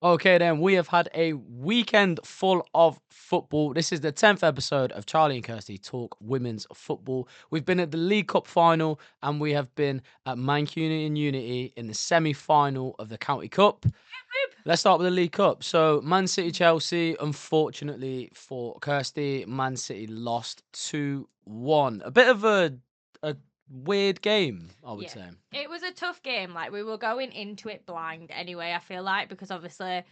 Okay, then we have had a weekend full of football. This is the 10th episode of Charlie and Kirsty Talk Women's Football. We've been at the League Cup final and we have been at Mancunian Unity in the semi final of the County Cup. Let's start with the League Cup. So, Man City Chelsea, unfortunately for Kirsty, Man City lost 2-1. A bit of a weird game, I would Yeah. say. It was a tough game. Like, we were going into it blind anyway, I feel like, because obviously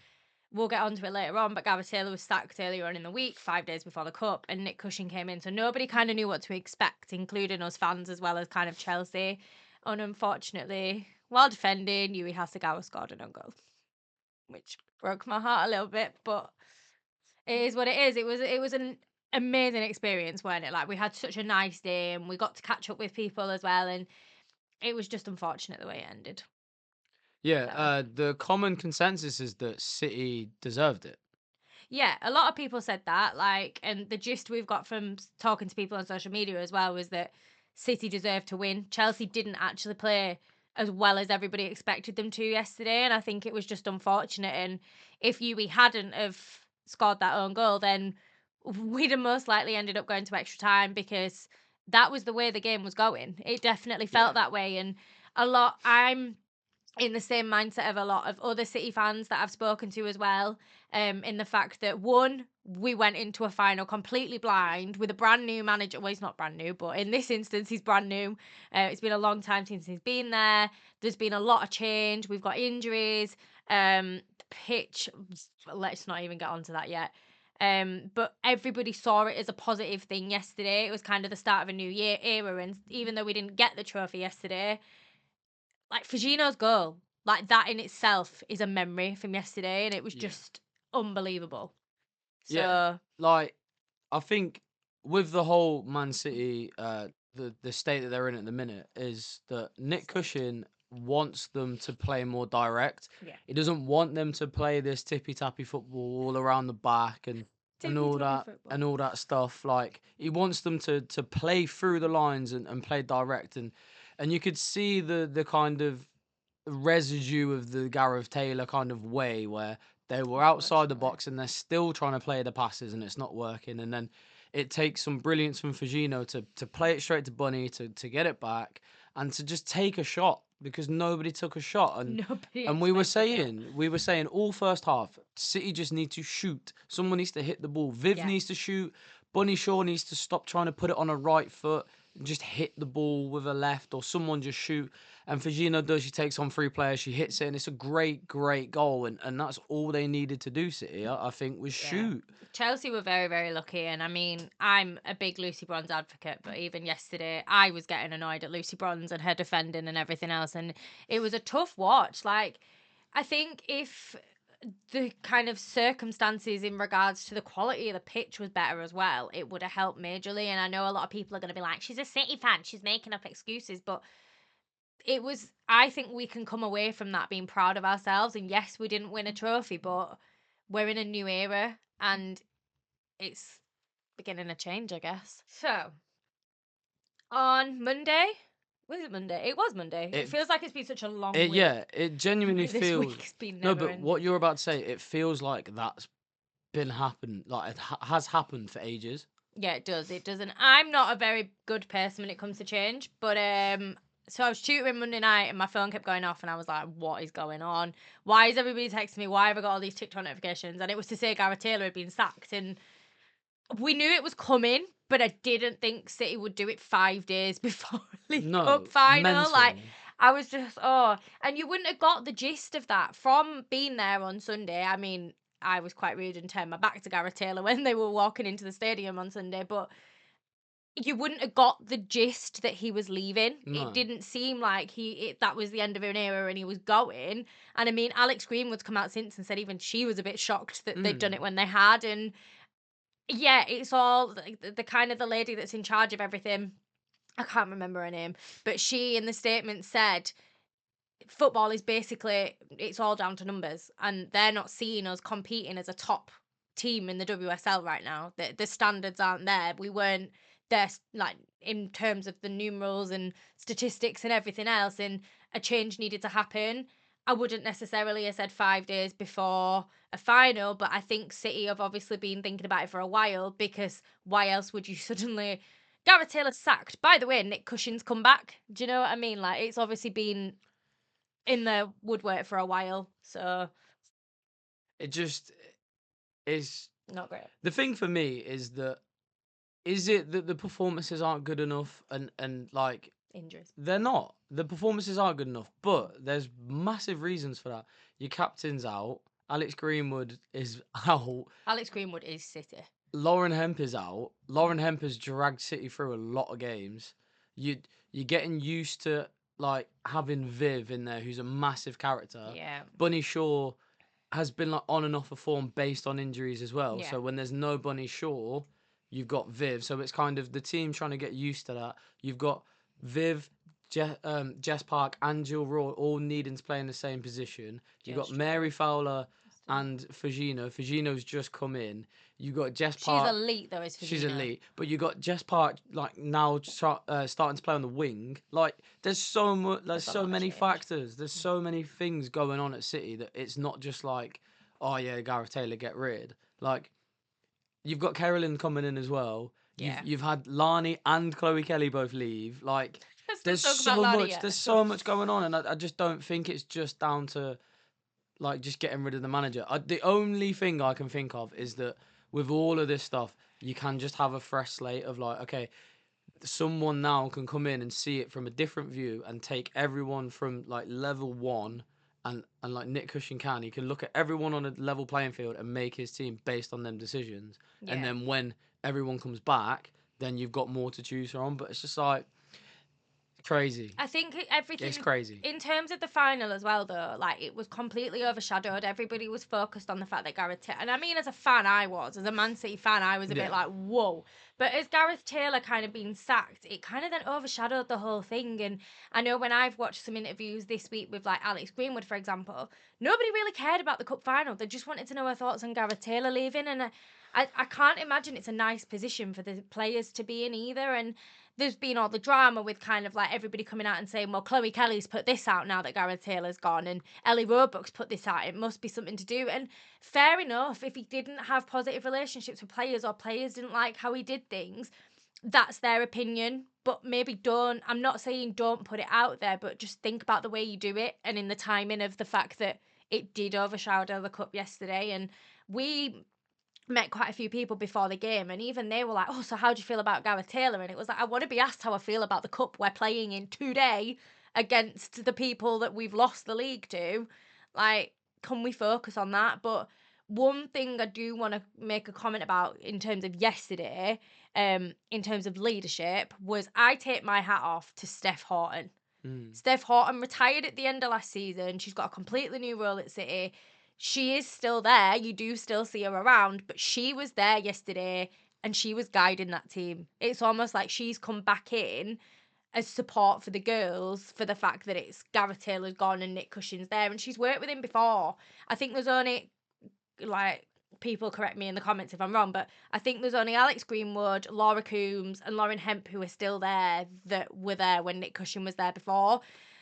we'll get onto it later on, but Gareth Taylor was sacked earlier on in the week, 5 days before the Cup, and Nick Cushing came in. So nobody kind of knew what to expect, including us fans as well as kind of Chelsea. And unfortunately, while defending, Yui Hasegawa scored an own goal, which broke my heart a little bit, but it is what it is. It was an amazing experience, weren't it? Like, we had such a nice day and we got to catch up with people as well, and it was just unfortunate the way it ended. Yeah, So the common consensus is that City deserved it. yeah, a lot of people said that, like, and the gist we've got from talking to people on social media as well was that City deserved to win. Chelsea didn't actually play as well as everybody expected them to yesterday, and I think it was just unfortunate. And if Yui hadn't have scored that own goal, then we'd have most likely ended up going to extra time because that was the way the game was going. It definitely felt Yeah. that way, and a lot. I'm in the same mindset of a lot of other City fans that I've spoken to as well. In the fact that one, we went into a final completely blind with a brand new manager. Well, he's not brand new, but in this instance, he's brand new. It's been a long time since he's been there. There's been a lot of change. We've got injuries. The pitch. Let's not even get onto that yet. But everybody saw it as a positive thing yesterday. It was kind of the start of a new year era, and even though we didn't get the trophy yesterday, like Fajino's goal, like that in itself is a memory from yesterday, and it was Yeah. just unbelievable. Yeah, So like I think with the whole Man City, the state that they're in at the minute is that Nick Cushing wants them to play more direct. yeah, He doesn't want them to play this tippy tappy football all around the back and tippy all toppy that football. and all that stuff. Like he wants them to play through the lines and play direct and you could see the kind of residue of the Gareth Taylor kind of way where they were outside the Unfortunately, box and they're still trying to play the passes and it's not working. And then it takes some brilliance from Fajino to play it straight to Bunny to get it back and to just take a shot because nobody took a shot. nobody And we were expected it. saying all first half, City just need to shoot. Someone needs to hit the ball. Viv Yeah, needs to shoot. Bunny Shaw needs to stop trying to put it on a right foot and just hit the ball with a left or someone just shoot. And Fajino does, she takes on three players, she hits it, and it's a great, great goal. And that's all they needed to do, City, I think, was yeah. shoot. Chelsea were very, very lucky, and I mean, I'm a big Lucy Bronze advocate, but even yesterday, I was getting annoyed at Lucy Bronze and her defending and everything else, and it was a tough watch. Like, I think if the kind of circumstances in regards to the quality of the pitch was better as well, it would have helped majorly. And I know a lot of people are going to be like, she's a City fan, she's making up excuses, but it was, I think we can come away from that being proud of ourselves. And yes, we didn't win a trophy, but we're in a new era and it's beginning a change, I guess. So on Monday, was it Monday? It was Monday. It It, feels like it's been such a long it week. yeah, it genuinely This week feels. has been No, never but what ending. you're about to say, it feels like that's been happened, like it has happened for ages. Yeah, it does. It doesn't. I'm not a very good person when it comes to change, but so I was tutoring Monday night and my phone kept going off and I was like, what is going on? Why is everybody texting me? Why have I got all these TikTok notifications? And it was to say Gareth Taylor had been sacked, and we knew it was coming, but I didn't think City would do it 5 days before League Cup No, final. Like, mental. I was just, oh, and you wouldn't have got the gist of that from being there on Sunday. I mean, I was quite rude and turned my back to Gareth Taylor when they were walking into the stadium on Sunday, but you wouldn't have got the gist that he was leaving. It No. didn't seem like that was the end of an era and he was going. And I mean, Alex Greenwood's come out since and said even she was a bit shocked that they'd done Mm. it when they had. And yeah, it's all like the kind of the lady that's in charge of everything. I can't remember her name, but she in the statement said football is basically, it's all down to numbers, and they're not seeing us competing as a top team in the WSL right now. The standards aren't there. We weren't there, like, in terms of the numerals and statistics and everything else, and a change needed to happen. I wouldn't necessarily have said 5 days before a final, but I think City have obviously been thinking about it for a while, because why else would you suddenly... Gareth Taylor sacked. By the way, Nick Cushing's come back. Do you know what I mean? Like, it's obviously been in the woodwork for a while, so It just is. not great. The thing for me is that, is it that the performances aren't good enough, and like, Injuries. they're not. The performances aren't good enough, but there's massive reasons for that. Your captain's out. Alex Greenwood is out. Alex Greenwood is City. Lauren Hemp is out. Lauren Hemp has dragged City through a lot of games. You're getting used to like having Viv in there, who's a massive character. Yeah. Bunny Shaw has been like on and off of form based on injuries as well. Yeah. So when there's no Bunny Shaw, you've got Viv. So it's kind of the team trying to get used to that. You've got Viv, Jess Park, and Jill Roy all needing to play in the same position. You've got Mary Fowler and Fagino. Fagino's just come in. You got Jess Park. She's elite though, is Fagino. She's elite, but you got Jess Park like now starting to play on the wing. Like there's so much, there's so many factors. There's so many things going on at City that it's not just like, oh yeah, Gareth Taylor get rid. Like you've got Carolyn coming in as well. You've had Lani and Chloe Kelly both leave. Like there's so much. There's so much going on, and I just don't think it's just down to like just getting rid of the manager. The only thing I can think of is that with all of this stuff, you can just have a fresh slate of like, okay, someone now can come in and see it from a different view and take everyone from like level one, and like Nick Cushing can, he can look at everyone on a level playing field and make his team based on them decisions. Yeah. And then when everyone comes back, then you've got more to choose from. But it's just like crazy. I think everything... It's crazy. In terms of the final as well, though, like, it was completely overshadowed. Everybody was focused on the fact that Gareth Taylor... And I mean, as a fan, as a Man City fan, I was a bit like, whoa. But as Gareth Taylor kind of being sacked, it kind of then overshadowed the whole thing. And I know when I've watched some interviews this week with, like, Alex Greenwood, for example, nobody really cared about the cup final. They just wanted to know her thoughts on Gareth Taylor leaving. And I can't imagine it's a nice position for the players to be in either. And there's been all the drama with kind of like everybody coming out and saying, well, Chloe Kelly's put this out now that Gareth Taylor's gone, and Ellie Roebuck's put this out. It must be something to do. And fair enough, if he didn't have positive relationships with players, or players didn't like how he did things, that's their opinion. But maybe don't, I'm not saying don't put it out there, but just think about the way you do it, and in the timing of the fact that it did overshadow the cup yesterday. And we met quite a few people before the game, and even they were like, oh, so how do you feel about Gareth Taylor? And it was like, I want to be asked how I feel about the cup we're playing in today against the people that we've lost the league to. Like, can we focus on that? But one thing I do want to make a comment about in terms of yesterday, in terms of leadership, was I take my hat off to Steph Houghton. Steph Houghton retired at the end of last season. She's got a completely new role at City. She is still there. You do still see her around, but she was there yesterday and she was guiding that team. It's almost like she's come back in as support for the girls, for the fact that it's Gareth Taylor's gone and Nick Cushing's there, and she's worked with him before. I think there's only, like, people correct me in the comments if I'm wrong, but I think there's only Alex Greenwood, Laura Coombs and Lauren Hemp who are still there that were there when Nick Cushing was there before.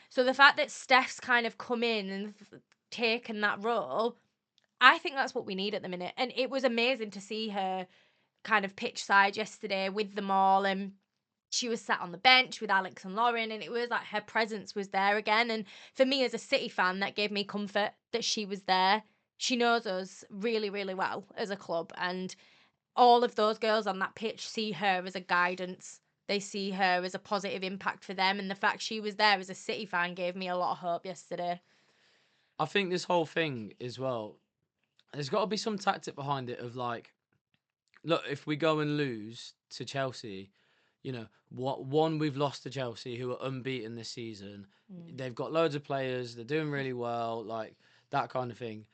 So the fact that Steph's kind of come in and taken that role, I think that's what we need at the minute. And it was amazing to see her kind of pitch side yesterday with them all, and she was sat on the bench with Alex and Lauren, and it was like her presence was there again. And for me as a City fan, that gave me comfort that she was there. She knows us really, really well as a club, and all of those girls on that pitch see her as a guidance. They see her as a positive impact for them, and the fact she was there as a City fan gave me a lot of hope yesterday. I think this whole thing as well, there's got to be some tactic behind it of like, look, if we go and lose to Chelsea, you know, we've lost to Chelsea, who are unbeaten this season. They've got loads of players, they're doing really well, like that kind of thing.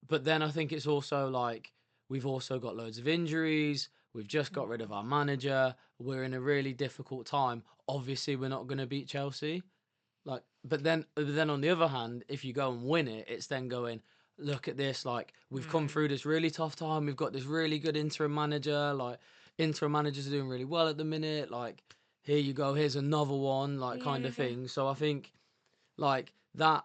But then I think it's also like, we've also got loads of injuries. We've just got rid of our manager. We're in a really difficult time. Obviously, we're not going to beat Chelsea. Like, but then on the other hand, if you go and win it, it's then going, look at this. Like, we've come through this really tough time. We've got this really good interim manager. Like, interim managers are doing really well at the minute. Like, here you go. Here's another one. Like, kind of thing. So I think, like, that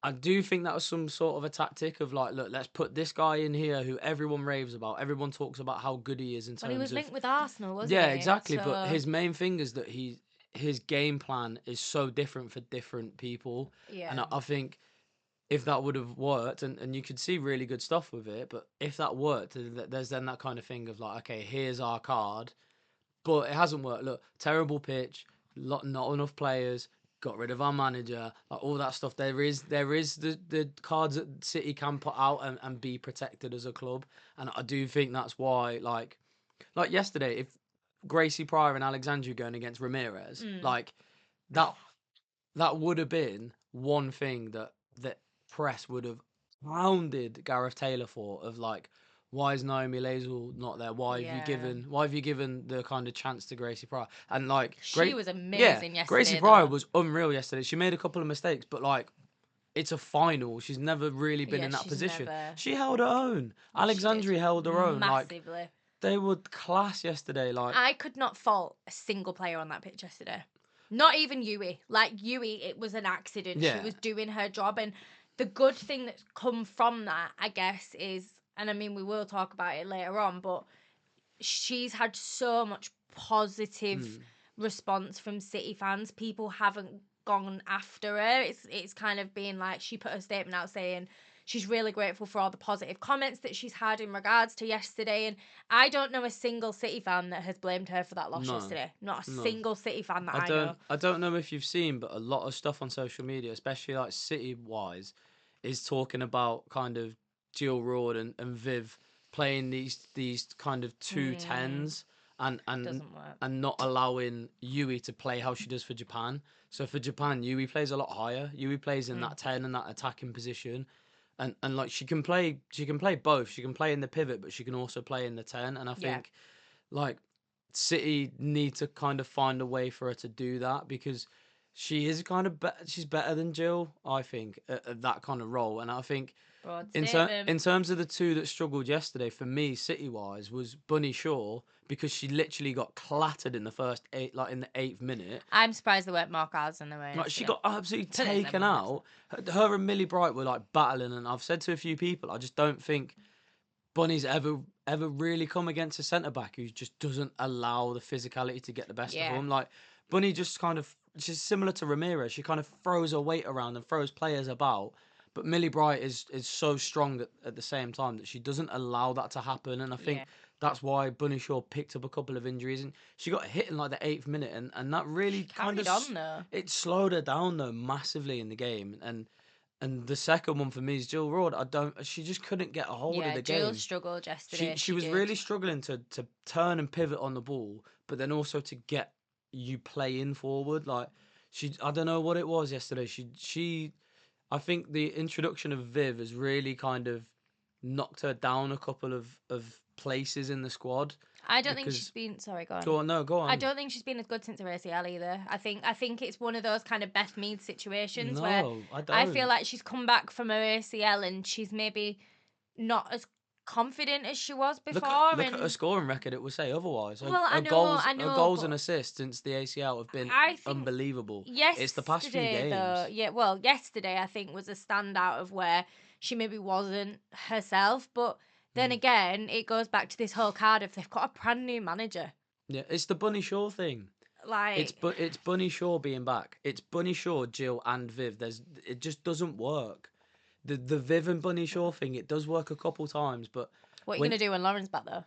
I do think that was some sort of a tactic of like, look, let's put this guy in here who everyone raves about. Everyone talks about how good he is in Well, he terms was of linked with Arsenal, wasn't yeah, he? exactly. But So his main thing is that his game plan is so different for different people, and yeah, I think if that would have worked, and you could see really good stuff with it, but if that worked, there's then that kind of thing of like, okay, here's our card, but it hasn't worked. Look, terrible pitch, not enough players. Got rid of our manager, like all that stuff. There is the cards that City can put out and be protected as a club, and I do think that's why like yesterday, if Gracie Pryor and Alexandru going against Ramirez, mm, like that that would have been one thing that press would have hounded Gareth Taylor for of like, why is Naomi Lazel not there? yeah. Why have you given the kind of chance to Gracie Pryor? And like She great was yeah, amazing Gracie yesterday, Pryor though. was unreal yesterday. She made a couple of mistakes, but like it's a final. She's never really been Yeah, in that she's position. never. She held her own. Yeah, she did Alexandria held her own. Like massively. they were class yesterday. Like I could not fault a single player on that pitch yesterday. Not even Yui. Like Yui, it was an accident. She yeah. was doing her job, and the good thing that's come from that, I guess, is, and I mean, we will talk about it later on, but she's had so much positive Mm. response from City fans. People haven't gone after her. It's kind of been like she put a statement out saying she's really grateful for all the positive comments that she's had in regards to yesterday. And I don't know a single City fan that has blamed her for that loss No. yesterday. Not a No. single City fan that I I know. don't I don't know if you've seen, but a lot of stuff on social media, especially like City wise, is talking about kind of Jill Roord and Viv playing these kind of two Mm, tens and and doesn't work. and not allowing Yui to play how she does for Japan. So for Japan, Yui plays a lot higher. Yui plays in Mm, that 10 and that attacking position. And like she can play both. She can play in the pivot, but she can also play in the 10. And I yeah. think like City need to kind of find a way for her to do that because she is kind of she's better than Jill, I think, at that kind of role. And I think Broad in statement. terms of the two that struggled yesterday for me, City wise, was Bunny Shaw because she literally got clattered in the first eight, like in the 8th minute. I'm surprised there weren't more cards than there were Like she yesterday. got absolutely Put it as taken out. Her and Millie Bright were like battling, and I've said to a few people, I just don't think Bunny's ever really come against a centre back who just doesn't allow the physicality to get the best of Yeah. him. Like Bunny just kind of she's similar to Ramirez. She kind of throws her weight around and throws players about. But Millie Bright is so strong at the same time that she doesn't allow that to happen. And I Yeah. think that's why Bunny Shaw picked up a couple of injuries and she got hit in like the 8th minute and that She really kind of carried on though. it slowed her down though massively in the game. And the second one for me is Jill Roord. I don't. She just couldn't get a hold of Yeah, the Jill game. struggled She yesterday. she She was did. really struggling to turn and pivot on the ball, but then also to get you playing forward. Like I don't know what it was yesterday. She I think the introduction of Viv has really kind of knocked her down a couple of places in the squad I don't think she's because been. Sorry, go on. go on, no, go I on. don't think she's been as good since her ACL either. I think it's one of those kind of Beth Mead situations where No, I I feel don't. like she's come back from her ACL and she's maybe not as confident as she was before. Look at her And scoring record. It will say otherwise. Her, well, her I her know, goals and but assists since the ACL have been I think unbelievable. It's the past few yesterday though, games. yeah, well, yesterday I think was a standout of where she maybe wasn't herself, but then Mm. again, it goes back to this whole Cardiff. They've got a brand new manager. Yeah, it's the Bunny Shaw thing. Like, It's Bunny Shaw being back. It's Bunny Shaw, Jill, and Viv. It just doesn't work. The Viv and Bunny Shaw thing it does work a couple times, but what are you when gonna do when Lauren's back though?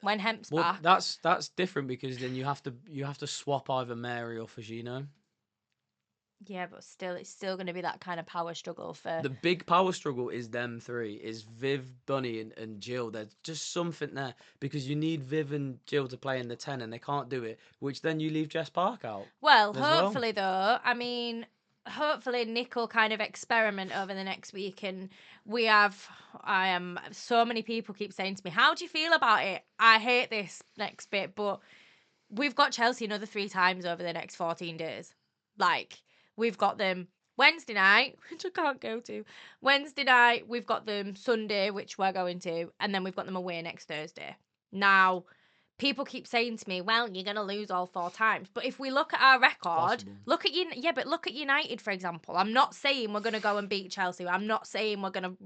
When Hemp's well back? that's different because then you have to swap either Mary or Fagino. Yeah, but still, it's still gonna be that kind of power struggle for. The big power struggle is them three is Viv, Bunny, and Jill. There's just something there because you need Viv and Jill to play in the 10 and they can't do it, which then you leave Jess Park out Well, as well. hopefully though, I mean, hopefully Nick will kind of experiment over the next week, and we have. I am so many people keep saying to me, "How do you feel about it?" I hate this next bit, but we've got Chelsea another 3 times over the next 14 days. Like, we've got them Wednesday night, which I can't go to. Wednesday night, we've got them Sunday, which we're going to, and then we've got them away next Thursday. Now, people keep saying to me, well, you're going to lose all 4 times. But if we look at our record, Possible. look at United, for example. I'm not saying we're going to go and beat Chelsea. I'm not saying we're going to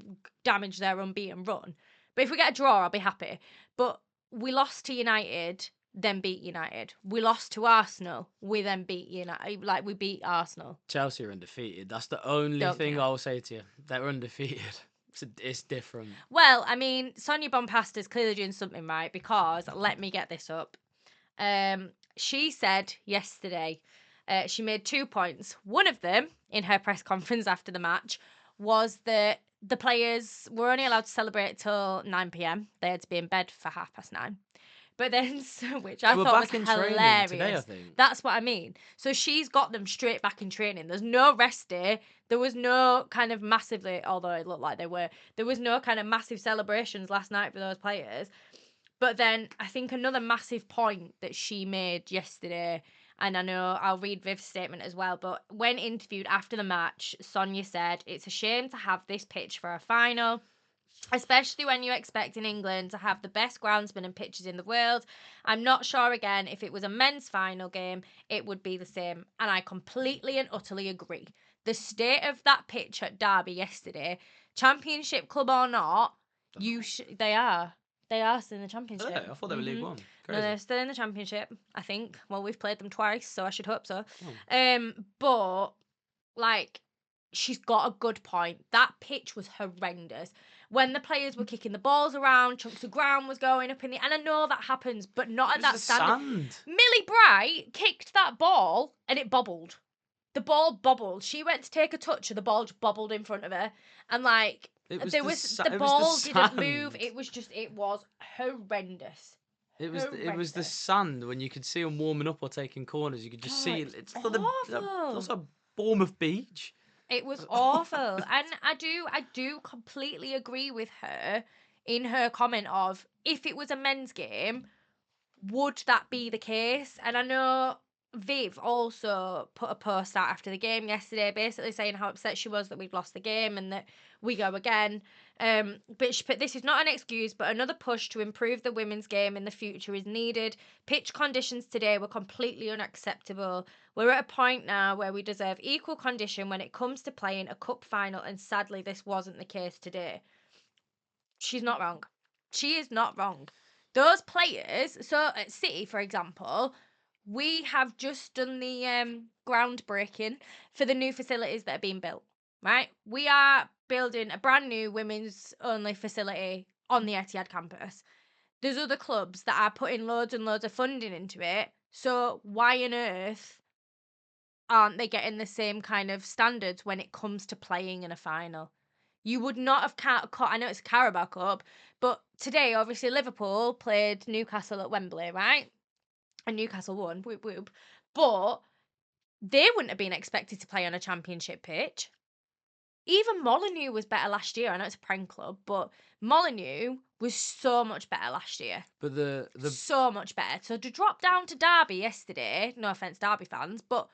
damage their unbeaten run. But if we get a draw, I'll be happy. But we lost to United, then beat United. We lost to Arsenal, we then beat United. Like, we beat Arsenal. Chelsea are undefeated. That's the only Don't thing care. I'll say to you. They're undefeated. It's different. Well, I mean, Sonia Bompasta's clearly doing something right, because let me get this up. She said yesterday, she made 2 points. One of them, in her press conference after the match, was that the players were only allowed to celebrate till 9 p.m. They had to be in bed for 9:30. But then, which I They were thought back was in training hilarious. today, I think. That's what I mean. So she's got them straight back in training. There's no rest day. There was no kind of massively, although it looked like there was no kind of massive celebrations last night for those players. But then I think another massive point that she made yesterday, and I know I'll read Viv's statement as well, but when interviewed after the match, Sonia said, it's a shame to have this pitch for a final, especially when you expect in England to have the best groundsman and pitches in the world. I'm not sure, again, if it was a men's final game, it would be the same. And I completely and utterly agree. The state of that pitch at Derby yesterday, Championship club or not, they are. They are still in the Championship. I thought they were League One. No, Crazy. they're still in the Championship, I think. Well, we've played them twice, so I should hope so. Oh. But, like, she's got a good point. That pitch was horrendous. When the players were kicking the balls around, chunks of ground was going up in the... And I know that happens, but not at that standard. Sand. Millie Bright kicked that ball and it bobbled. The ball bobbled. She went to take a touch and the ball just bobbled in front of her. And, like, the ball didn't move. It was horrendous. It was the sand when you could see them warming up or taking corners. You could just see it. It's awful. also Bournemouth Beach. It was awful. And I do completely agree with her in her comment of, if it was a men's game, would that be the case? And I know Viv also put a post out after the game yesterday, basically saying how upset she was that we'd lost the game and that we go again. But she put, this is not an excuse, but another push to improve the women's game in the future is needed. Pitch conditions today were completely unacceptable. We're at a point now where we deserve equal condition when it comes to playing a cup final, and sadly this wasn't the case today. She's not wrong. She is not wrong. Those players, so at City, for example, we have just done the groundbreaking for the new facilities that are being built, right? We are building a brand new women's only facility on the Etihad campus. There's other clubs that are putting loads and loads of funding into it. So why on earth aren't they getting the same kind of standards when it comes to playing in a final? You would not have I know it's a Carabao Cup, but today, obviously, Liverpool played Newcastle at Wembley, right? And Newcastle won, whoop whoop. But they wouldn't have been expected to play on a Championship pitch. Even Molineux was better last year. I know it's a Prem club, but Molineux was so much better last year. But the so much better. So to drop down to Derby yesterday, no offence, Derby fans, but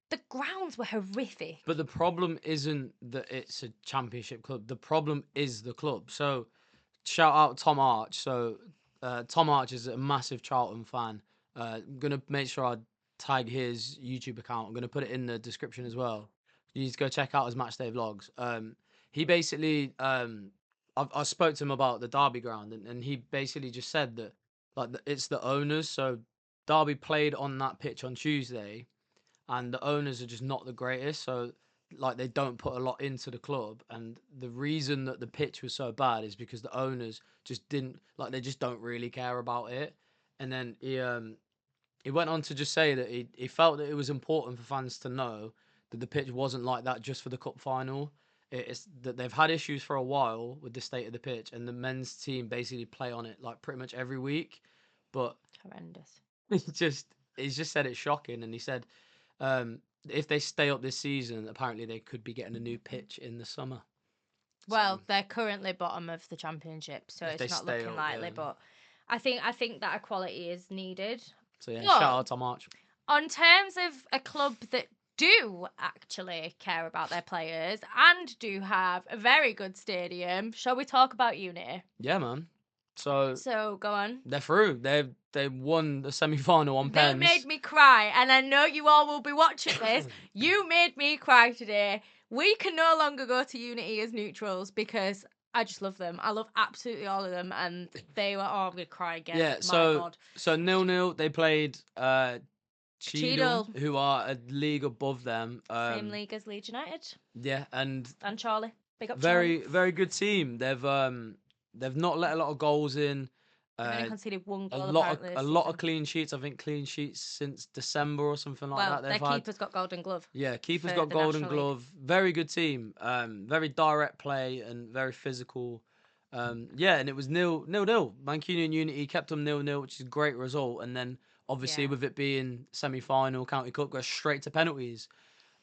the grounds were horrific. But the problem isn't that it's a Championship club. The problem is the club. So shout out Tom Arch. So Tom Arch is a massive Charlton fan. I'm going to make sure I tag his YouTube account. I'm going to put it in the description as well. You need to go check out his matchday vlogs. He basically, I spoke to him about the Derby ground, and he basically just said that it's the owners. So Derby played on that pitch on Tuesday, and the owners are just not the greatest. So like they don't put a lot into the club, and the reason that the pitch was so bad is because the owners just didn't they just don't really care about it. And then he went on to just say that he felt that it was important for fans to know that the pitch wasn't like that just for the cup final. It's that they've had issues for a while with the state of the pitch, and the men's team basically play on it like pretty much every week. But horrendous. He's just said it's shocking, and he said if they stay up this season, apparently they could be getting a new pitch in the summer. Well, they're currently bottom of the Championship, so it's not looking likely. Yeah. But I think that equality is needed. So yeah, shout out to March. On terms of a club that do actually care about their players and do have a very good stadium, shall we talk about Unity? Yeah, man. So go on. They're through. They won the semi-final on pens. They made me cry, and I know you all will be watching this. You made me cry today. We can no longer go to Unity as neutrals because I just love them. I love absolutely all of them, and they were all going to cry again. Yeah, My God. so 0-0, they played Cheadle, Cheadle. who are a league above them. Same league as Leeds United. Yeah, and Charlie. Big up very, Charlie. very good team. They've not let a lot of goals in. They've only conceded one A goal lot apparently this a lot season. of clean sheets. I think clean sheets since December or something like that. Their keeper's got Golden Glove. Yeah, keeper's for got the Golden National League. Glove. Very good team. Very direct play and very physical. Yeah, and it was 0-0. Mancunian Unity kept them 0-0, which is a great result. And then obviously Yeah. with it being semi-final, County Cup goes straight to penalties.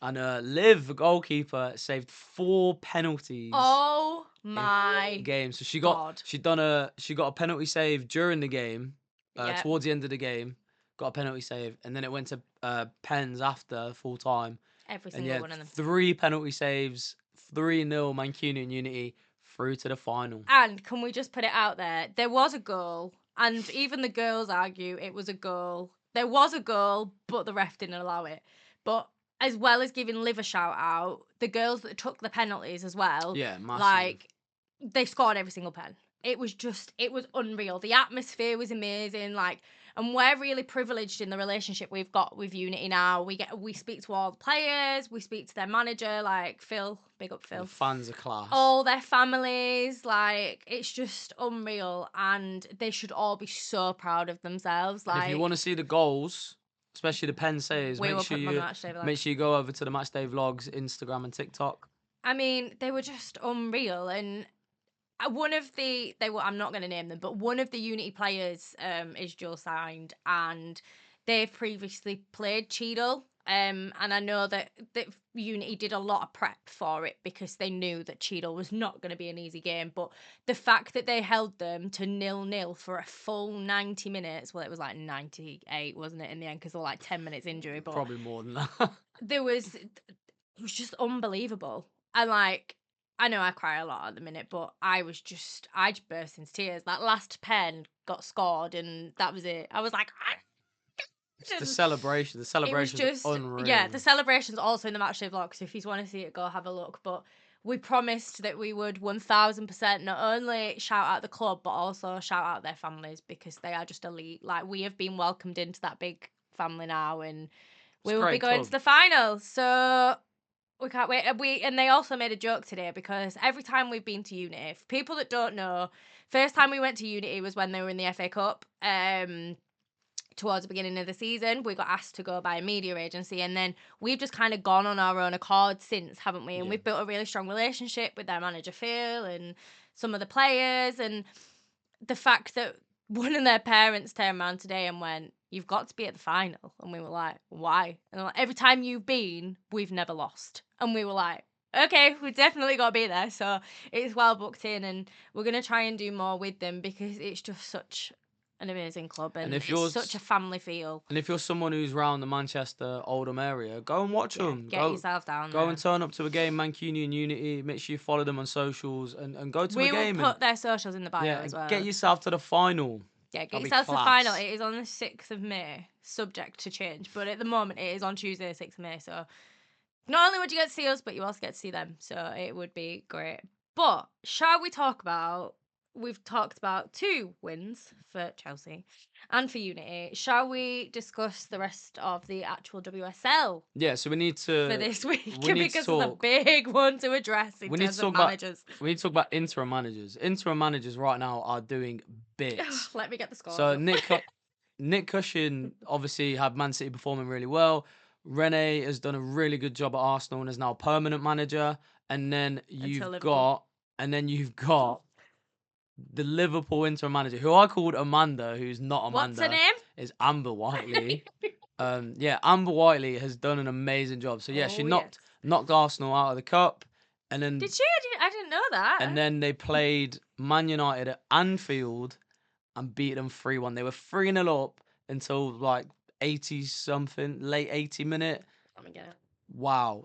And Liv, the goalkeeper, saved 4 penalties. Oh my game. So she God. got a penalty save during the game, Yep. towards the end of the game, got a penalty save, and then it went to pens after full time. Every single one of them. 3 penalty saves, 3-0 Mancunian Unity through to the final. And can we just put it out there? There was a goal, and even the girls argue it was a goal. There was a goal, but the ref didn't allow it. But as well as giving Liv a shout out, the girls that took the penalties as well, Yeah, massive. like they scored every single pen. It was unreal. The atmosphere was amazing. And we're really privileged in the relationship we've got with Unity now. We speak to all the players, we speak to their manager, like Phil, big up Phil. The fans are class. All their families, it's just unreal, and they should all be so proud of themselves. And if you want to see the goals, especially the pen saves, make sure you go over to the Matchday Vlogs, Instagram and TikTok. I mean, they were just unreal, and I'm not going to name them, but one of the Unity players is dual signed, and they've previously played Cheadle. And I know that Unity did a lot of prep for it because they knew that Cheadle was not going to be an easy game. But the fact that they held them to 0-0 for a full 90 minutes, well, it was like 98, wasn't it, in the end, because they were like 10 minutes injury. But probably more than that. it was just unbelievable. And I know I cry a lot at the minute, but I just burst into tears. That last pen got scored, and that was it. I was like, the celebration was just unreal. Yeah, the celebration's also in the Matchday vlog, so if you want to see it, go have a look. But we promised that we would 1000% not only shout out the club, but also shout out their families, because they are just elite. We have been welcomed into that big family now, and we will be going to the finals. So we can't wait. And they also made a joke today, because every time we've been to Unity, for people that don't know, first time we went to Unity was when they were in the FA Cup. Towards the beginning of the season, we got asked to go by a media agency, and then we've just kind of gone on our own accord since, haven't we? And we've built a really strong relationship with their manager Phil and some of the players, and the fact that one of their parents turned around today and went, "You've got to be at the final," and we were like, "Why?" And they're like, "Every time you've been, we've never lost," and we were like, "Okay, we definitely got to be there." So it's well booked in, and we're gonna try and do more with them, because it's just such an amazing club, and it's such a family feel. And if you're someone who's around the Manchester, Oldham area, go and watch them. Get yourself down there. Go and turn up to a game, Mancunian Unity. Make sure you follow them on socials and go to a game. We will put their socials in the bio as well. Get yourself to the final. Yeah, get yourself to the final. It is on the 6th of May, subject to change. But at the moment, it is on Tuesday, the 6th of May. So not only would you get to see us, but you also get to see them. So it would be great. But shall we talk about... We've talked about 2 wins for Chelsea and for Unity. Shall we discuss the rest of the actual WSL? Yeah, so we need to... For this week, because it's a big one to address in terms of managers. We need to talk about interim managers. Interim managers right now are doing bits. Let me get the score. So Nick Cushing obviously had Man City performing really well. Renee has done a really good job at Arsenal and is now permanent manager. And then you've got the Liverpool interim manager, who I called Amanda, who's not Amanda. What's her name? Is Amber Whiteley. Amber Whiteley has done an amazing job. So she knocked Arsenal out of the cup, and then did she? I didn't know that. And then they played Man United at Anfield and beat them 3-1. They were 3-0 up until 80 something, late 80 minute. Let me get it. Wow,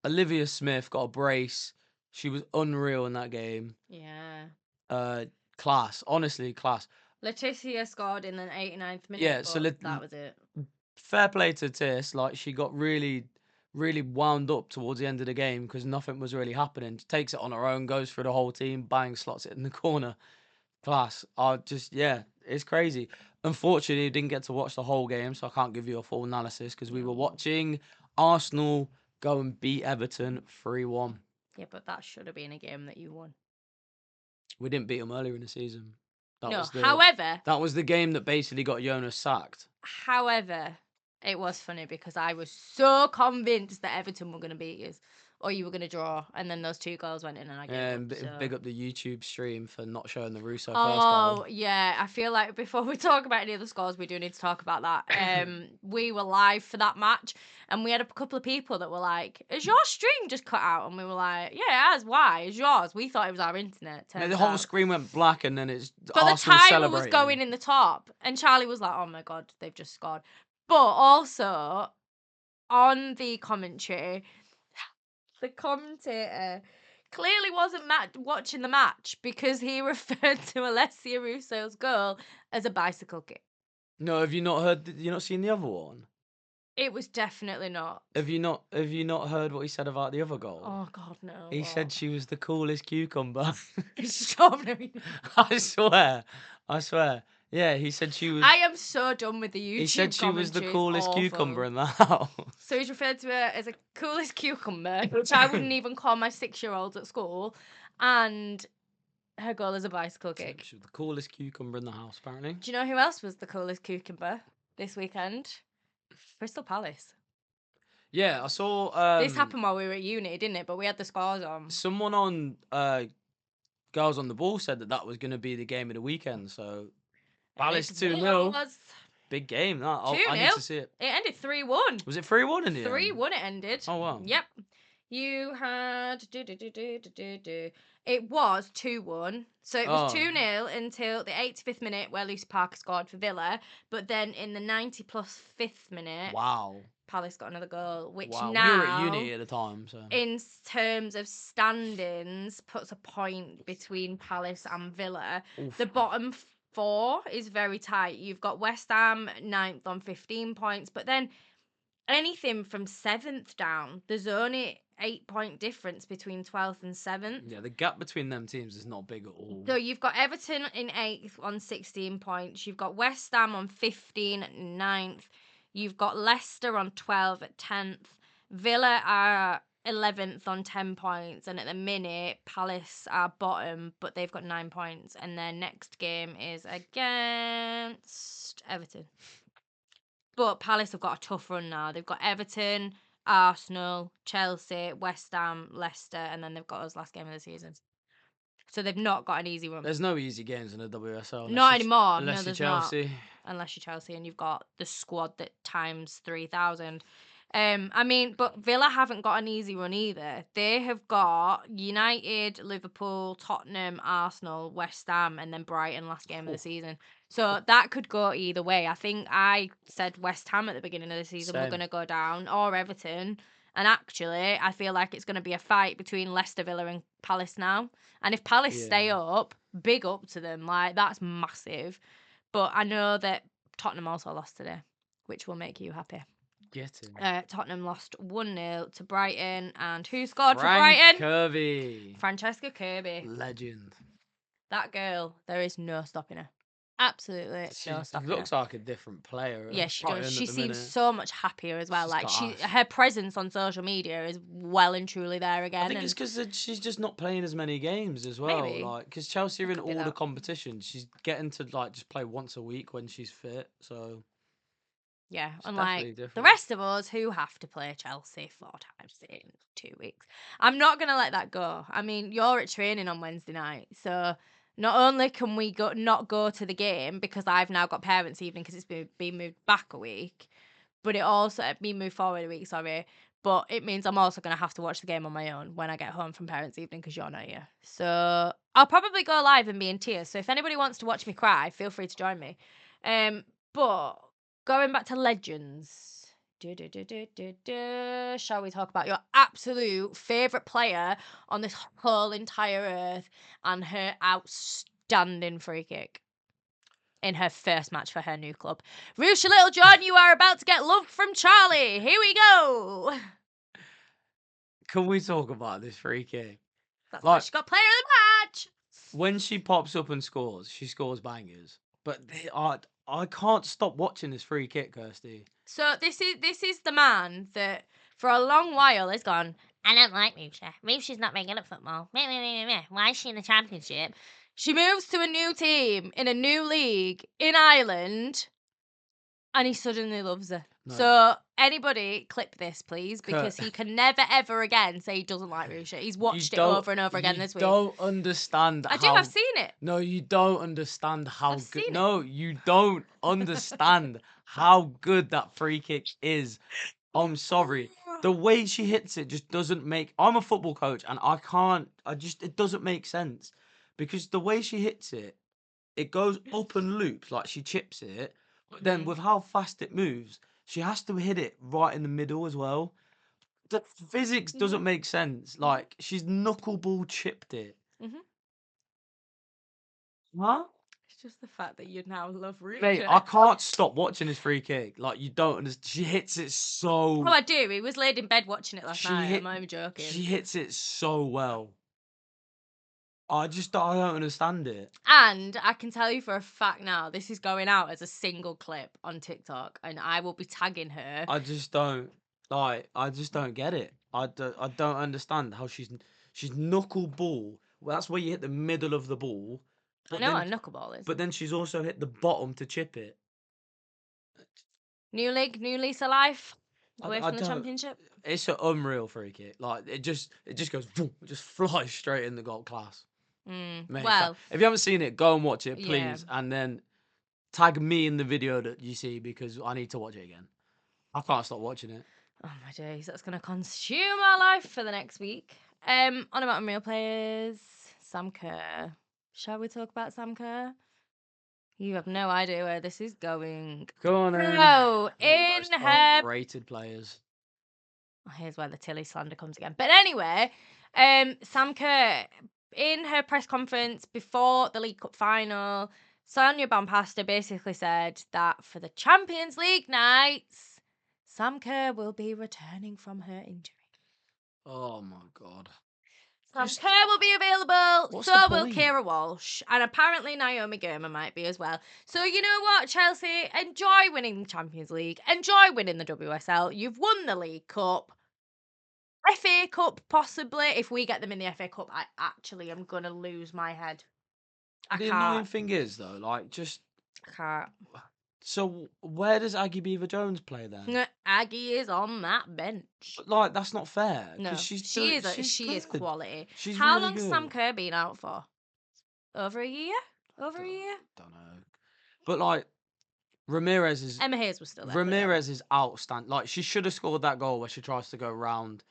Olivia Smith got a brace. She was unreal in that game. Yeah. class. Honestly, class. Letitia scored in the 89th minute, Yeah, but so that was it. fair play to Tiss. Like, she got really, really wound up towards the end of the game because nothing was really happening. Takes it on her own, goes through the whole team, bang, slots it in the corner. Class. Yeah, it's crazy. Unfortunately, didn't get to watch the whole game, so I can't give you a full analysis because we were watching Arsenal go and beat Everton 3-1. Yeah, but that should have been a game that you won. We didn't beat them earlier in the season. However, that was the game that basically got Jonas sacked. it was funny because I was so convinced that Everton were going to beat you, or you were going to draw, and then those 2 goals went in, and I gave up. So. Big up the YouTube stream for not showing the Russo first Oh goal. yeah, I feel like before we talk about any of the scores, we do need to talk about that. We were live for that match, and we had a couple of people that were like, "Is your stream just cut out?" And we were like, "Yeah, it has. Why? It's yours." We thought it was our internet. The whole screen went black, and then it's but Arsenal the timer celebrating. was going in the top, and Charlie was like, "Oh my god, they've just scored." But also on the commentary, the commentator clearly wasn't watching the match because he referred to Alessia Russo's goal as a bicycle kick. No, have you not heard? You not seen the other one? It was definitely not. Have you not heard what he said about the other goal? Oh God, no. He said she was the coolest cucumber. Stop. I swear. Yeah, he said she was. I am so done with the YouTube. He said she was the commentary. It's coolest awful. cucumber in the house. So he's referred to her as a coolest cucumber, which I wouldn't even call my 6-year-olds at school, and her goal is a bicycle kick. She was the coolest cucumber in the house, apparently. Do you know who else was the coolest cucumber this weekend? Crystal Palace. Yeah, I saw. This happened while we were at uni, didn't it? But we had the scores on. Someone on Girls on the Ball said that was going to be the game of the weekend. So Palace 2-0. Big game. That I need to see it. It ended 3-1. Was it 3-1 in the end? 3-1 it ended. Oh wow. Yep. You had It was 2-1. So it was 2-0 until the 85th minute where Lucy Parker scored for Villa, but then in the 90+5th minute, wow, Palace got another goal, which wow. now we were at uni at the time, so in terms of standings puts a point between Palace and Villa. Oof. The bottom 4 is very tight. You've got West Ham 9th on 15 points, but then anything from 7th down, there's only 8-point difference between 12th and 7th. Yeah, the gap between them teams is not big at all. So you've got Everton in 8th on 16 points. You've got West Ham on 15 at 9th. You've got Leicester on 12 at 10th. Villa are 11th on 10 points. And at the minute, Palace are bottom, but they've got 9 points. And their next game is against Everton. But Palace have got a tough run now. They've got Everton, Arsenal, Chelsea, West Ham, Leicester, and then they've got us last game of the season. So they've not got an easy run. There's no easy games in the WSL. Not anymore. Unless no, you're there's Chelsea. Not. Unless you're Chelsea and you've got the squad that times 3,000. But Villa haven't got an easy run either. They have got United, Liverpool, Tottenham, Arsenal, West Ham, and then Brighton last game of the season. So that could go either way. I think I said West Ham at the beginning of the season were going to go down, or Everton. And actually, I feel like it's going to be a fight between Leicester, Villa, and Palace now. And if Palace stay up, big up to them. Like, that's massive. But I know that Tottenham also lost today, which will make you happy. Tottenham lost 1-0 to Brighton. And who scored for Brighton? Francesca Kirby. Legend. That girl, there is no stopping her. Absolutely no stopping her. Looks like a different player. Yeah, she does. She seems so much happier as well. Her presence on social media is well and truly there again. I think it's because she's just not playing as many games as well. Maybe. Because Chelsea are in all the competitions. She's getting to just play once a week when she's fit. So yeah, unlike the rest of us who have to play Chelsea 4 times in 2 weeks. I'm not gonna let that go. I mean, you're at training on Wednesday night, so. Not only can we not go to the game because I've now got parents' evening because it's been moved back a week, but it also been moved forward a week. Sorry, but it means I'm also going to have to watch the game on my own when I get home from parents' evening because you're not here. So I'll probably go live and be in tears. So if anybody wants to watch me cry, feel free to join me. But going back to legends. Shall we talk about your absolute favourite player on this whole entire earth and her outstanding free kick in her first match for her new club. Rusha Littlejohn, you are about to get love from Charlie. Here we go. Can we talk about this free kick? That's why she got player of the match. When she pops up and scores, she scores bangers. But I can't stop watching this free kick, Kirsty. So this is the man that for a long while has gone, I don't like Rusha. Rusha's not very good at football. Why is she in the Championship? She moves to a new team in a new league in Ireland, and he suddenly loves her. No. So anybody clip this, please, because he can never ever again say he doesn't like Rusha. He's watched it over and over again this week. You don't understand I do. I've seen it. No, you don't understand how I've good. seen No, you don't understand how good that free kick is. I'm sorry. The way she hits it just doesn't make. I'm a football coach, and I can't. It doesn't make sense because the way she hits it, it goes up and loops like she chips it. But then with how fast it moves, she has to hit it right in the middle as well. The physics doesn't make sense. Like, she's knuckleball chipped it. Huh? It's just the fact that you now love Rusha. Mate, I can't stop watching this free kick. Like, you don't understand. She hits it so... Oh, I do. He was laid in bed watching it last night. I'm not even joking. She hits it so well. I don't understand it. And I can tell you for a fact now, this is going out as a single clip on TikTok, and I will be tagging her. I just don't get it. I don't understand how she's knuckleball. Well, that's where you hit the middle of the ball. I know what a knuckleball is. But then she's also hit the bottom to chip it. New league, new lease of life. Away from the Championship. It's an unreal free kick. Like, it just goes, boom, it just flies straight in the goal class. Mate, well, if you haven't seen it, go and watch it, please, and then tag me in the video that you see because I need to watch it again. I can't stop watching it. Oh my days, that's gonna consume our life for the next week. On about unreal players, Sam Kerr. Shall we talk about Sam Kerr? You have no idea where this is going. Go on, So, in her rated players. Oh, here's where the Tilly slander comes again. But anyway, Sam Kerr, in her press conference before the League Cup final, Sonia Bompasta basically said that for the Champions League nights, Sam Kerr will be returning from her injury. Oh my God. Sam Kerr will be available, so will Kira Walsh, and apparently Naomi Girma might be as well. So you know what, Chelsea? Enjoy winning the Champions League. Enjoy winning the WSL. You've won the League Cup. FA Cup, possibly. If we get them in the FA Cup, I actually am going to lose my head. The annoying thing is, though, like, just... I can't. So, where does Aggie Beaver-Jones play then? Aggie is on that bench. But, like, that's not fair. No, she is quality. She's How really long's good. Sam Kerr been out for? Over a year? Over a year? Don't know. But, like, Ramirez is... Emma Hayes was still there. Ramirez is outstanding. Like, she should have scored that goal where she tries to go round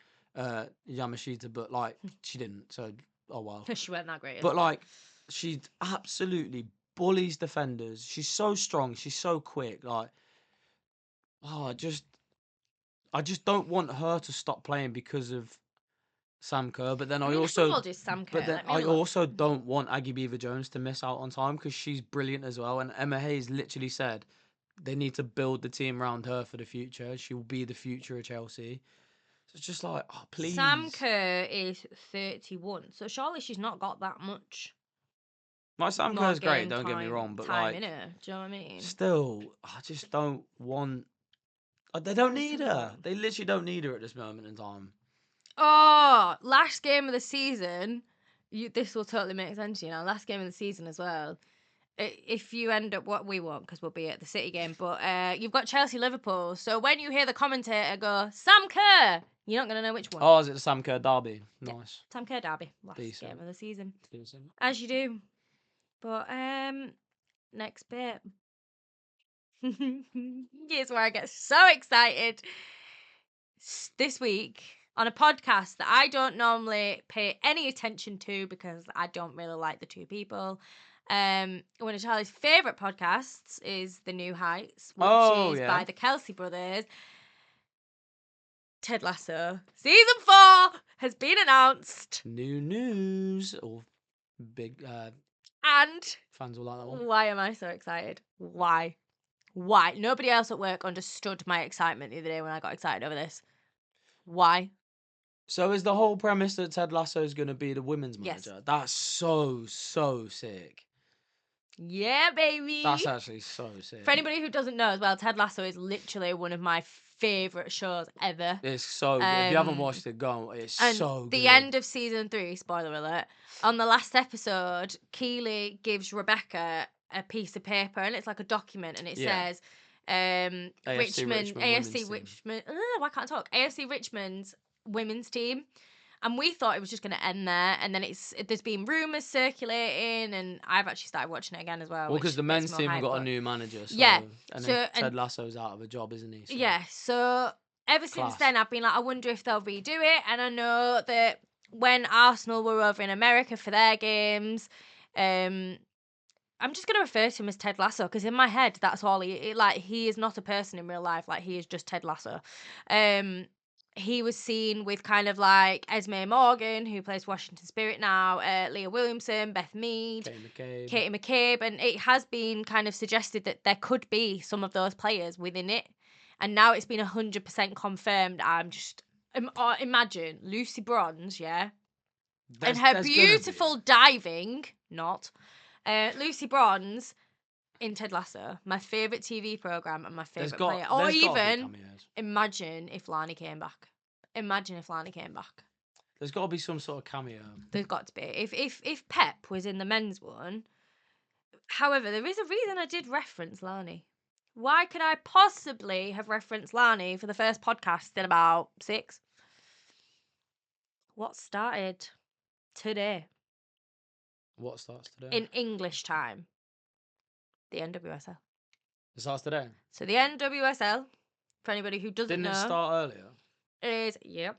Yamashita, but, like, she didn't. So, oh well. She weren't that great. But, like, she absolutely bullies defenders. She's so strong. She's so quick. Like, I just don't want her to stop playing because of Sam Kerr. But then I also don't want Aggie Beaver-Jones to miss out on time because she's brilliant as well. And Emma Hayes literally said they need to build the team around her for the future. She will be the future of Chelsea. So it's just like, oh, please. Sam Kerr is 31, so surely she's not got that much. Like, Sam Kerr's great, don't get me wrong, but like, in her. Do you know what I mean? Still, I just don't want. They don't need her. They literally don't need her at this moment in time. Oh, last game of the season. This will totally make sense to you now. Last game of the season as well. If you end up what we want, because we'll be at the City game, but you've got Chelsea Liverpool. So when you hear the commentator go Sam Kerr, you're not gonna know which one. Oh, is it the Sam Kerr derby? Nice. Yeah, Sam Kerr derby. Last Decent. game of the season. Decent. As you do. But next bit. Here's where I get so excited. This week on a podcast that I don't normally pay any attention to because I don't really like the two people. One of Charlie's favourite podcasts is The New Heights, which is by the Kelsey brothers. Ted Lasso season 4 has been announced. New news or big. And Fans will like that one. why am I so excited? Why? Nobody else at work understood my excitement the other day when I got excited over this. Why? So is the whole premise that Ted Lasso is going to be the women's Yes. manager? That's so sick. Yeah, baby. That's actually so sick. For anybody who doesn't know as well, Ted Lasso is literally one of my favourite shows ever. It's so good. If you haven't watched it, go on. It's And so good. the end of season 3, spoiler alert, on the last episode, Keely gives Rebecca a piece of paper, and it's like a document, and it says AFC Richmond. Why can't I talk? AFC Richmond's women's team. And we thought it was just going to end there, and then there's been rumours circulating, and I've actually started watching it again as well. Well, because the men's team have got a new manager, so, and then Ted Lasso's out of a job, isn't he? So. Yeah, so ever since then, I've been like, I wonder if they'll redo it, and I know that when Arsenal were over in America for their games, I'm just going to refer to him as Ted Lasso, because in my head, that's all he is not a person in real life, like he is just Ted Lasso. He was seen with kind of like Esme Morgan, who plays Washington Spirit now, Leah Williamson, Beth Mead, Katie McCabe, and it has been kind of suggested that there could be some of those players within it, and now it's been 100% confirmed. I'm just imagine Lucy Bronze, and her beautiful diving, Lucy Bronze in Ted Lasso, my favourite TV programme and my favourite player. Or even, imagine if Lani came back. There's got to be some sort of cameo. There's got to be. If Pep was in the men's one. However, there is a reason I did reference Lani. Why could I possibly have referenced Lani for the first podcast in about 6? What started today? What starts today? In English time. The NWSL. It starts today? So the NWSL, for anybody who doesn't know. Didn't it start earlier? Is, yep.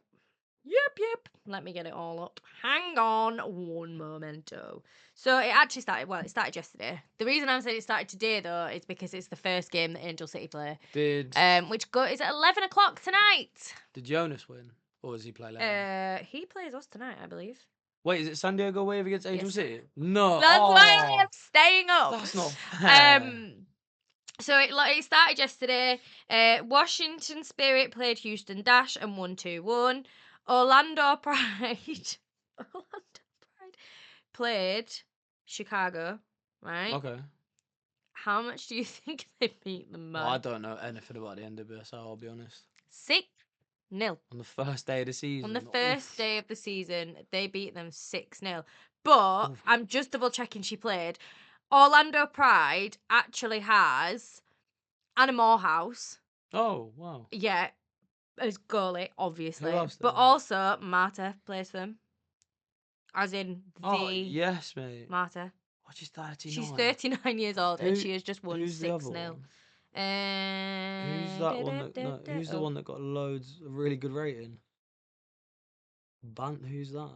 Let me get it all up. Hang on one momento. So it actually started, it started yesterday. The reason I'm saying it started today, though, is because it's the first game that Angel City play. Is at 11 o'clock tonight. Did Jonas win? Or does he play later? He plays us tonight, I believe. Wait, is it San Diego Wave against Angel City? No. That's why I'm staying up. That's not fair. So it started yesterday. Washington Spirit played Houston Dash and won 2-1. Orlando Pride played Chicago, right? Okay. How much do you think they beat them by? Well, I don't know anything about the NWSL, I'll be honest. 6-0. On the first day of the season. On the first day of the season, they beat them 6-0. But I'm just double checking she played. Orlando Pride actually has Anna Morehouse. Oh, wow. Yeah, as goalie, obviously. Who else but also, Marta plays for them. As in the... Oh, yes, mate. Marta. Oh, she's 39. She's 39 years old and she has just won 6-0. Who's that one? Who's the one that got loads of really good rating? Who's that?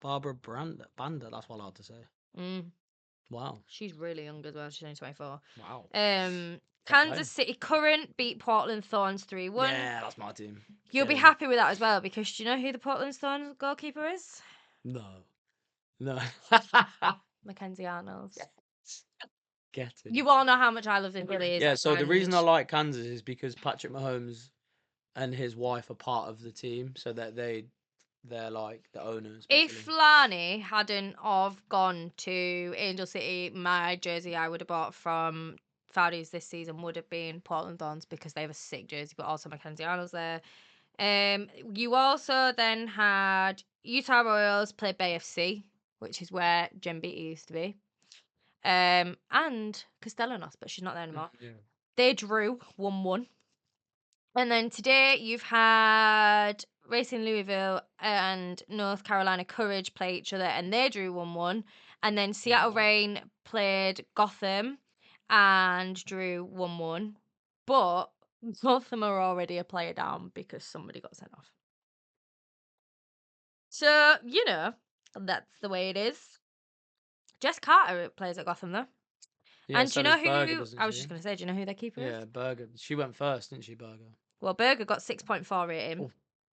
Barbara Banda. That's what I had to say. Wow. She's really young as well. She's only 24. Wow. Kansas City Current beat Portland Thorns 3-1. Yeah, that's my team. You'll be happy with that as well, because do you know who the Portland Thorns goalkeeper is? No. Mackenzie Arnold. Yes. Get it. You all know how much I love the Phillies. Yeah, so the reason I like Kansas is because Patrick Mahomes and his wife are part of the team, so that they're like the owners. Basically. If Lani hadn't have gone to Angel City, my jersey I would have bought from Fowdies this season would have been Portland Thorns, because they have a sick jersey, but also Mackenzie Arnold's there. You also then had Utah Royals play Bay FC, which is where Jen Beatty used to be. And Castellanos, but she's not there anymore. Yeah. They drew 1-1. And then today you've had Racing Louisville and North Carolina Courage play each other, and they drew 1-1. And then Seattle Reign played Gotham and drew 1-1. But Gotham are already a player down because somebody got sent off. So, that's the way it is. Jess Carter plays at Gotham, though. Yeah, and so do you know who... Berger, I was just going to say, do you know who their keeper is? Yeah, Berger. She went first, didn't she, Berger? Well, Berger got 6.4 rating.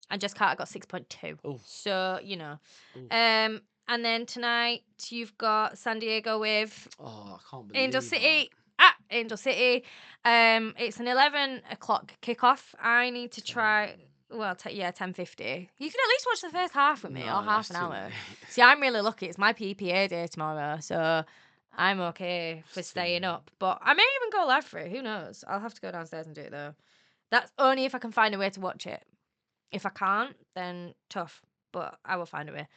And Jess Carter got 6.2. Ooh. So, Ooh. And then tonight you've got San Diego with Oh, I can't believe Angel that. City. Angel City. It's an 11 o'clock kickoff. I need to try. Well, 10:50. You can at least watch the first half with me, or No, half that's an too hour. late. See, I'm really lucky. It's my PPA day tomorrow, so I'm okay for It's too staying late. up. But I may even go live for it. Who knows? I'll have to go downstairs and do it though. That's only if I can find a way to watch it. If I can't, then tough. But I will find a way.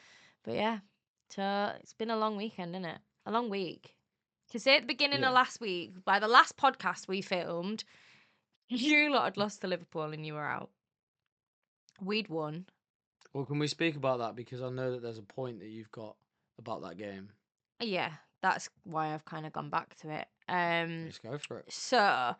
But yeah, so it's been a long weekend, isn't it? A long week. To say at the beginning of Yeah. last week, by the last podcast we filmed, you lot had lost to Liverpool and you were out. We'd won. Well, can we speak about that? Because I know that there's a point that you've got about that game. Yeah, that's why I've kind of gone back to it. Let's go for it. So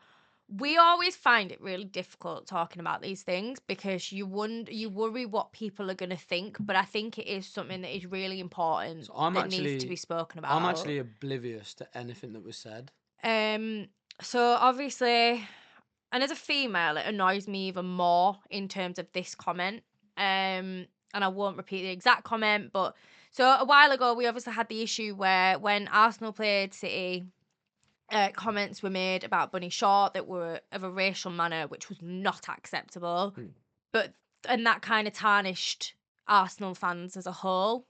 we always find it really difficult talking about these things because you worry what people are going to think, but I think it is something that is really important So I'm that needs to be actually, spoken about. I'm actually oblivious to anything that was said. So obviously, and as a female, it annoys me even more in terms of this comment. And I won't repeat the exact comment, but so a while ago we obviously had the issue where when Arsenal played City, comments were made about Bunny Shaw that were of a racial manner, which was not acceptable. But and that kind of tarnished Arsenal fans as a whole.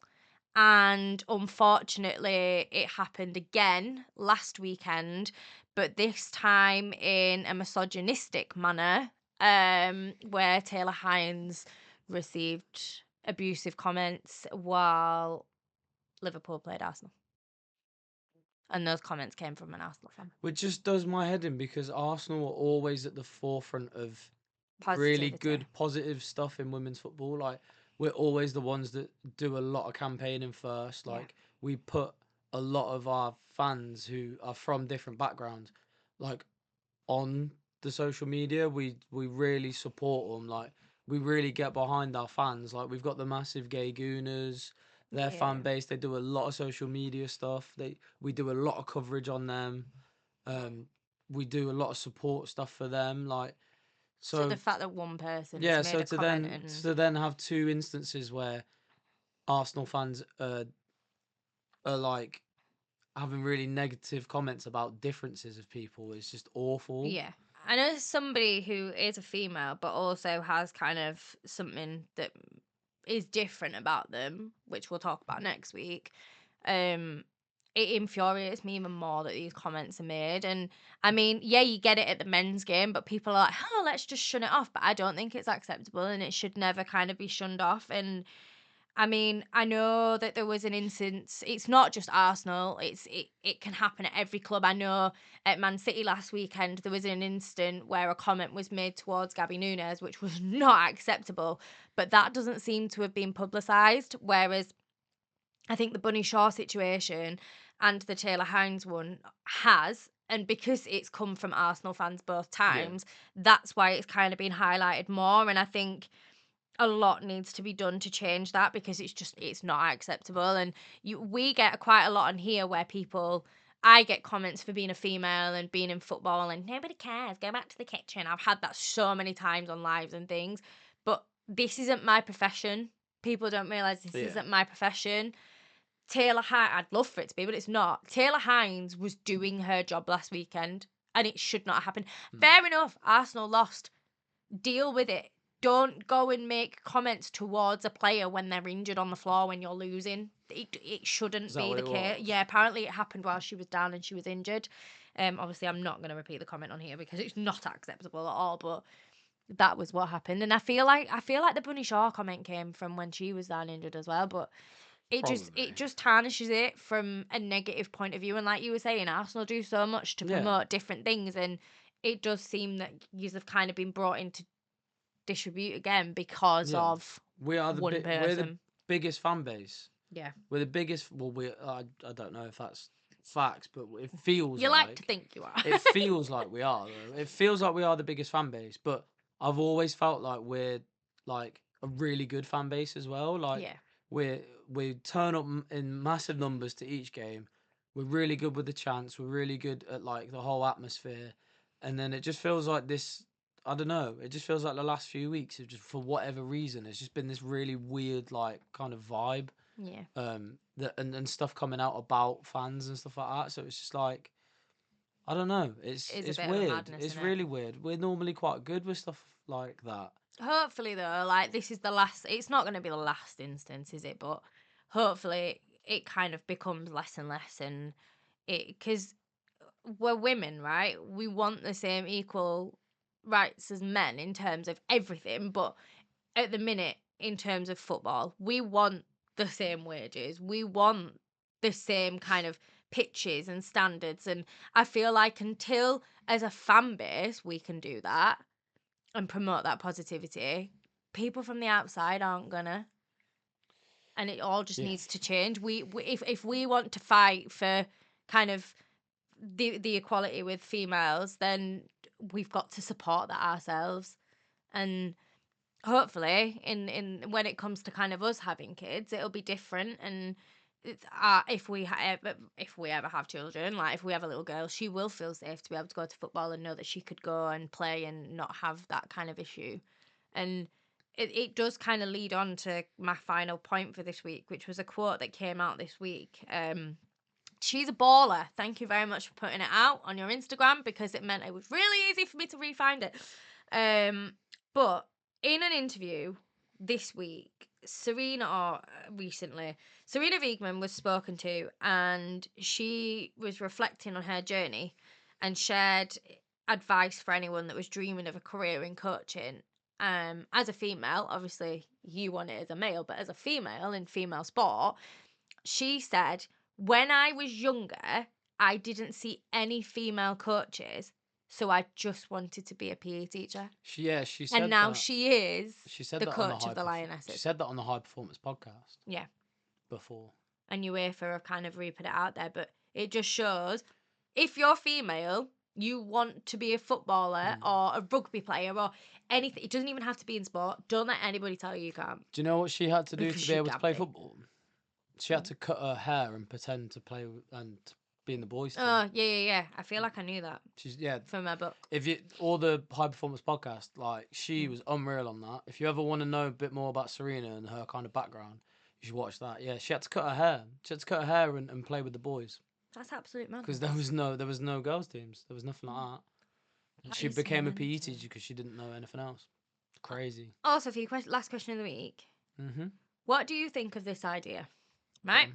And unfortunately, it happened again last weekend, but this time in a misogynistic manner, where Taylor Hines received abusive comments while Liverpool played Arsenal. And those comments came from an Arsenal fan. Which just does my head in because Arsenal are always at the forefront of really Positivity. good, positive stuff in women's football. Like, we're always the ones that do a lot of campaigning first. Yeah. Like, we put a lot of our fans who are from different backgrounds, like, on the social media. We really support them. Like, we really get behind our fans. Like, we've got the massive gay gooners, their fan Yeah. base. They do a lot of social media stuff. We do a lot of coverage on them. We do a lot of support stuff for them. Like, So the so fact that one person has yeah, made so a to comment then and to then have two instances where Arsenal fans are like having really negative comments about differences of people is just awful. yeah. I know somebody who is a female but also has kind of something that is different about them, which we'll talk about next week. It infuriates me even more that these comments are made. And I mean, yeah, you get it at the men's game, but people are like, oh, let's just shun it off. But I don't think it's acceptable and it should never kind of be shunned off. And I mean, I know that there was an instance. It's not just Arsenal. It can happen at every club. I know at Man City last weekend there was an instant where a comment was made towards Gabby Nunes, which was not acceptable. But that doesn't seem to have been publicised. Whereas I think the Bunny Shaw situation and the Taylor Hines one has. And because it's come from Arsenal fans both Yeah. times, that's why it's kind of been highlighted more. And I think a lot needs to be done to change that because it's not acceptable. And we get quite a lot on here where I get comments for being a female and being in football and nobody cares, go back to the kitchen. I've had that so many times on lives and things, but this isn't my profession. People don't realize this Yeah. isn't my profession. Taylor Hines, I'd love for it to be, but it's not. Taylor Hines was doing her job last weekend and it should not happen. Fair enough, Arsenal lost. Deal with it. Don't go and make comments towards a player when they're injured on the floor when you're losing. It shouldn't Is that be what the it case. was? Yeah, apparently it happened while she was down and she was injured. Obviously I'm not going to repeat the comment on here because it's not acceptable at all. But that was what happened, and I feel like the Bunny Shaw comment came from when she was down injured as well. But it Probably. just tarnishes it from a negative point of view. And like you were saying, Arsenal do so much to Yeah. promote different things, and it does seem that you have kind of been brought into distribute again because Yeah. of one We're the person. biggest fan base. Yeah. We're the biggest. Well, I don't know if that's facts, but it feels You like to like think you are. it feels like we are. Though. It feels like we are the biggest fan base. But I've always felt like we're like a really good fan base as well. Like Yeah. we turn up in massive numbers to each game. We're really good with the chants. We're really good at like the whole atmosphere, and then it just feels like this. I don't know. It just feels like the last few weeks have just, for whatever reason, it's just been this really weird, like, kind of vibe. Yeah. And stuff coming out about fans and stuff like that. So it's just like, I don't know. It's a It's bit of a weird. madness, It's isn't it? really weird. We're normally quite good with stuff like that. Hopefully, though, like this is the last. It's not going to be the last instance, is it? But hopefully, it kind of becomes less and less, and because we're women, right? We want the same equal rights as men in terms of everything, but at the minute, in terms of football, we want the same wages. We want the same kind of pitches and standards, and I feel like until as a fan base we can do that and promote that positivity, people from the outside aren't gonna. And it all just Yeah. needs to change. If we want to fight for kind of the equality with females, then we've got to support that ourselves. And hopefully, in when it comes to kind of us having kids, it'll be different. And if we ever have children, like if we have a little girl, she will feel safe to be able to go to football and know that she could go and play and not have that kind of issue. And it does kind of lead on to my final point for this week, which was a quote that came out this week. She's a baller. Thank you very much for putting it out on your Instagram, because it meant it was really easy for me to re-find it. But in an interview this week, Serena Wiegman was spoken to, and she was reflecting on her journey and shared advice for anyone that was dreaming of a career in coaching. As a female, obviously you want it as a male, but as a female in female sport, she said, when I was younger, I didn't see any female coaches, so I just wanted to be a PE teacher. She And said now that. she is She said the that on the coach of the She Lionesses. said that on the High Performance podcast Yeah. before. And UEFA have kind of re-put it out there, but it just shows if you're female, you want to be a footballer or a rugby player or anything. It doesn't even have to be in sport. Don't let anybody tell you you can't. Do you know what she had to do Because to be you able to can play be. football? She had to cut her hair and pretend to play and be in the boys' team. Oh, yeah. I feel like I knew that She's from her book. If you all the High Performance podcast, like she was unreal on that. If you ever want to know a bit more about Serena and her kind of background, you should watch that. Yeah, she had to cut her hair. She had to cut her hair and play with the boys That's absolute because madness. there was no girls teams. There was nothing like that. That She is became a PE mental. teacher because she didn't know anything else. Crazy. Also, for your last question of the week, what do you think of this idea? Right?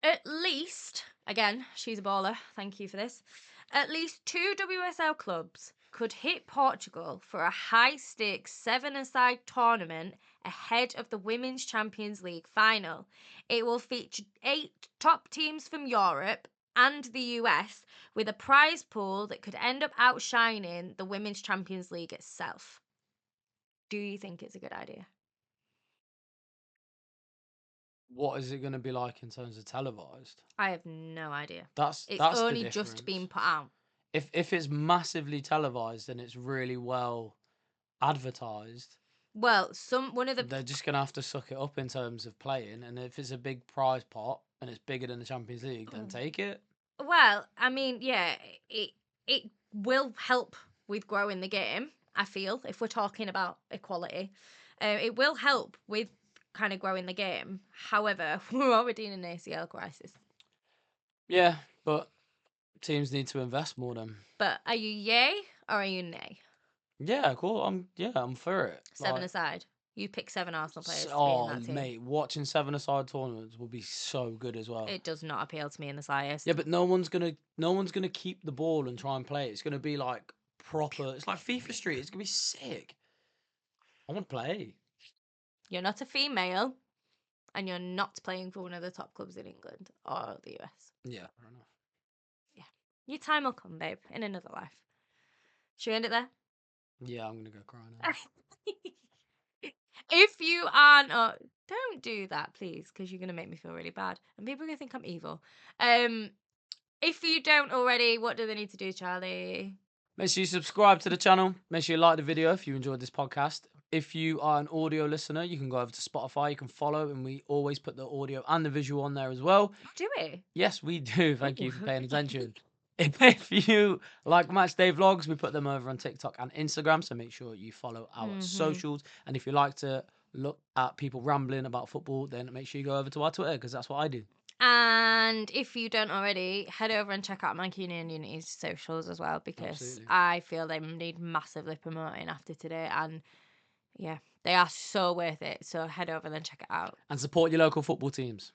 At least, again, she's a baller. Thank you for this. At least 2 WSL clubs could hit Portugal for a high-stakes 7-a-side tournament ahead of the Women's Champions League final. It will feature 8 top teams from Europe and the US, with a prize pool that could end up outshining the Women's Champions League itself. Do you think it's a good idea? What is it going to be like in terms of televised? I have no idea. That's It's the only difference. just been put out. If it's massively televised and it's really well advertised, well, one of the they're just gonna have to suck it up in terms of playing. And if it's a big prize pot and it's bigger than the Champions League, then take it. Well, I mean, yeah, it will help with growing the game. I feel if we're talking about equality, it will help with kind of growing the game. However, we're already in an ACL crisis. Yeah, but teams need to invest more then. But are you yay or are you nay? Yeah, cool. I'm for it. 7-a-side. You pick 7 Arsenal players to be in Oh, that team. mate, watching 7-a-side tournaments will be so good as well. It does not appeal to me in the slightest. Yeah, but no one's gonna keep the ball and try and play it. It's gonna be like proper. It's like FIFA Street. It's gonna be sick. I want to play. You're not a female, and you're not playing for one of the top clubs in England or the US. Yeah, fair enough. Yeah. Your time will come, babe, in another life. Should we end it there? Yeah, I'm gonna go cry now. If you are not, don't do that, please, because you're gonna make me feel really bad, and people are gonna think I'm evil. If you don't already, what do they need to do, Charlie? Make sure you subscribe to the channel. Make sure you like the video if you enjoyed this podcast. If you are an audio listener, you can go over to Spotify. You can follow, and we always put the audio and the visual on there as well. Do we? Yes, we do. Thank you for paying attention. If you like Match Day vlogs, we put them over on TikTok and Instagram. So make sure you follow our socials. And if you like to look at people rambling about football, then make sure you go over to our Twitter because that's what I do. And if you don't already, head over and check out Mancunian Unity's socials as well, because Absolutely. I feel they need massively promoting after today. And yeah, they are so worth it. So head over and check it out. And support your local football teams.